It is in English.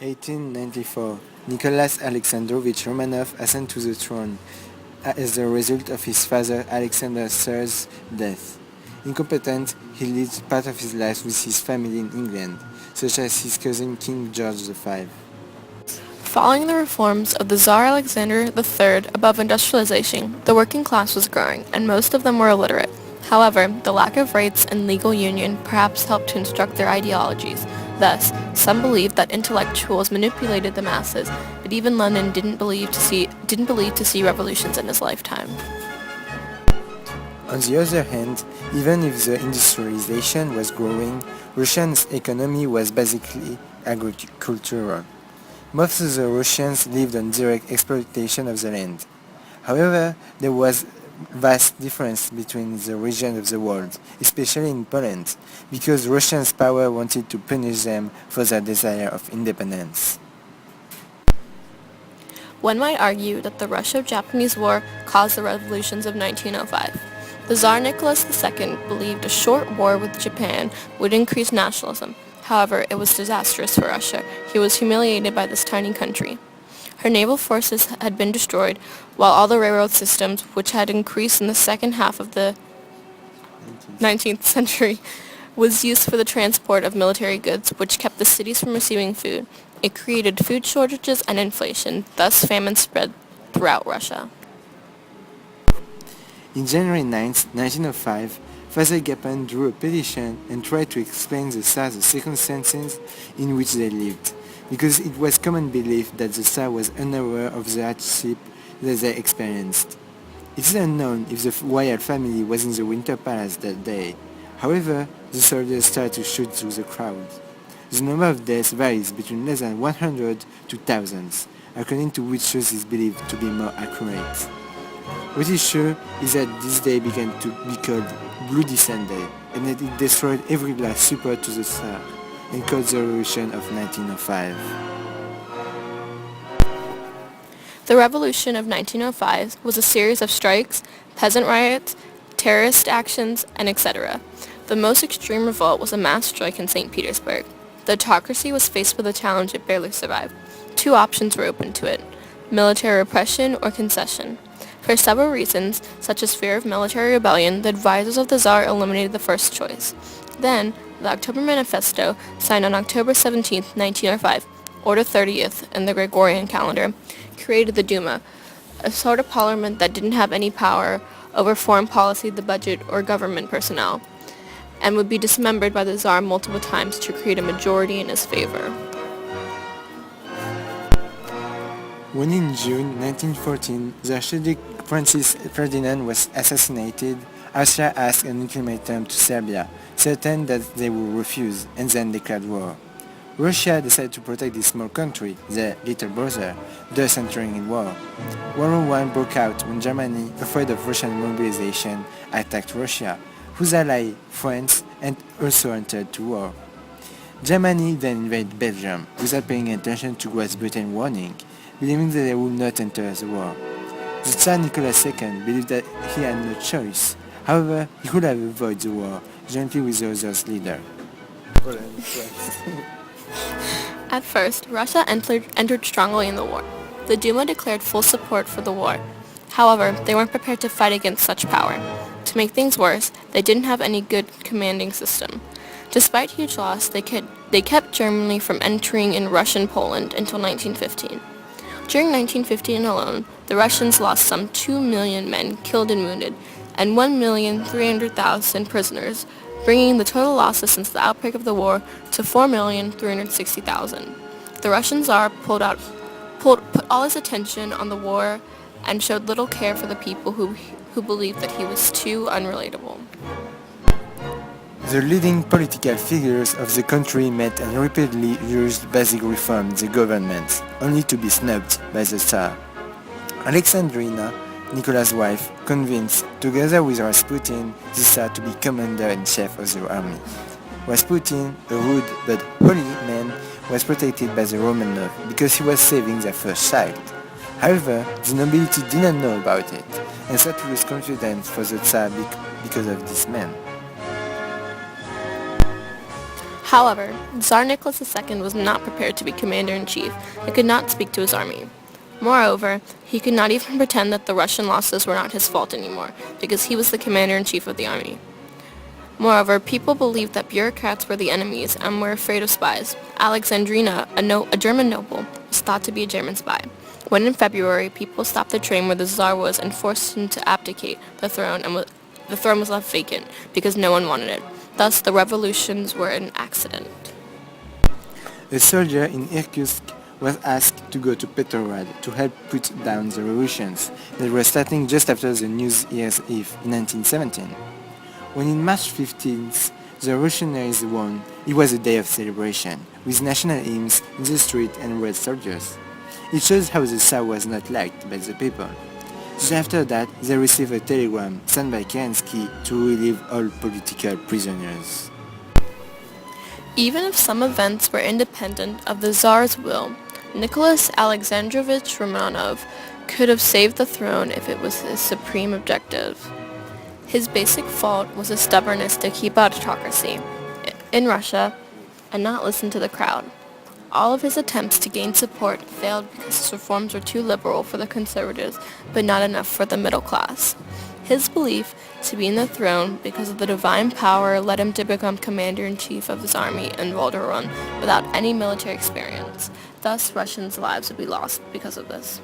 1894, Nicholas Alexandrovich Romanov ascended to the throne as a result of his father Alexander III's death. Incompetent, he lived part of his life with his family in England, such as his cousin King George V. Following the reforms of the Tsar Alexander III above industrialization, the working class was growing, and most of them were illiterate. However, the lack of rights and legal union perhaps helped to instruct their ideologies. Thus, some believed that intellectuals manipulated the masses, but even Lenin didn't believe to see revolutions in his lifetime. On the other hand, even if the industrialization was growing, Russia's economy was basically agricultural. Most of the Russians lived on direct exploitation of the land. However, there was vast difference between the regions of the world, especially in Poland, because Russia's power wanted to punish them for their desire of independence. One might argue that the Russo-Japanese War caused the revolutions of 1905. The Tsar Nicholas II believed a short war with Japan would increase nationalism. However, it was disastrous for Russia. He was humiliated by this tiny country. Her naval forces had been destroyed, while all the railroad systems, which had increased in the second half of the 19th century, was used for the transport of military goods, which kept the cities from receiving food. It created food shortages and inflation, thus famine spread throughout Russia. In January 9, 1905, Father Gapan drew a petition and tried to explain the Tsar the circumstances in which they lived, because it was common belief that the Tsar was unaware of the hardship that they experienced. It is unknown if the royal family was in the Winter Palace that day. However, the soldiers started to shoot through the crowd. The number of deaths varies between less than 100 to thousands, according to which source is believed to be more accurate. What is sure is that this day began to be called Bloody Sunday, and that it destroyed every last support to the Tsar, and caused the Revolution of 1905. The Revolution of 1905 was a series of strikes, peasant riots, terrorist actions, and etc. The most extreme revolt was a mass strike in St. Petersburg. The autocracy was faced with a challenge it barely survived. Two options were open to it: military repression or concession. For several reasons, such as fear of military rebellion, the advisors of the Tsar eliminated the first choice. Then, the October Manifesto, signed on October 17, 1905, or the 30th in the Gregorian calendar, created the Duma, a sort of parliament that didn't have any power over foreign policy, the budget, or government personnel, and would be dismembered by the Tsar multiple times to create a majority in his favor. When in June 1914 the Archduke Francis Ferdinand was assassinated, Austria asked an ultimatum to Serbia, certain that they would refuse, and then declared war. Russia decided to protect this small country, their little brother, thus entering in war. World War I broke out when Germany, afraid of Russian mobilization, attacked Russia, whose ally, France, and also entered to war. Germany then invaded Belgium, without paying attention to Great Britain's warning, believing that they would not enter the war. The Tsar Nicholas II believed that he had no choice. However, he could have avoided the war, jointly with the other leader. At first, Russia entered strongly in the war. The Duma declared full support for the war. However, they weren't prepared to fight against such power. To make things worse, they didn't have any good commanding system. Despite huge loss, they kept Germany from entering in Russian Poland until 1915. During 1915 alone, the Russians lost some 2 million men killed and wounded, and 1,300,000 prisoners, bringing the total losses since the outbreak of the war to 4,360,000. The Russian Tsar put all his attention on the war and showed little care for the people who believed that he was too unrelatable. The leading political figures of the country met and repeatedly urged basic reforms in the government, only to be snubbed by the Tsar. Alexandrina, Nicholas' wife, convinced, together with Rasputin, the Tsar to be commander-in-chief of the army. Rasputin, a rude but holy man, was protected by the Romanov because he was saving their first child. However, the nobility did not know about it, and sought to lose confidence for the Tsar because of this man. However, Tsar Nicholas II was not prepared to be commander-in-chief and could not speak to his army. Moreover, he could not even pretend that the Russian losses were not his fault anymore, because he was the commander-in-chief of the army. Moreover, people believed that bureaucrats were the enemies and were afraid of spies. Alexandrina, a German noble, was thought to be a German spy. When in February, people stopped the train where the Tsar was and forced him to abdicate the throne, and the throne was left vacant because no one wanted it. Thus, the revolutions were an accident. A soldier in Irkutsk was asked to go to Petrograd to help put down the revolutions that were starting just after the New Year's Eve in 1917. When in March 15th the revolutionaries won, it was a day of celebration, with national hymns in the street and red soldiers. It shows how the Tsar was not liked by the people. Just after that, they received a telegram sent by Kerensky to relieve all political prisoners. Even if some events were independent of the Tsar's will, Nicholas Alexandrovich Romanov could have saved the throne if it was his supreme objective. His basic fault was his stubbornness to keep autocracy in Russia and not listen to the crowd. All of his attempts to gain support failed because his reforms were too liberal for the conservatives, but not enough for the middle class. His belief to be in the throne because of the divine power led him to become commander-in-chief of his army in Volga without any military experience. Thus, Russians' lives would be lost because of this.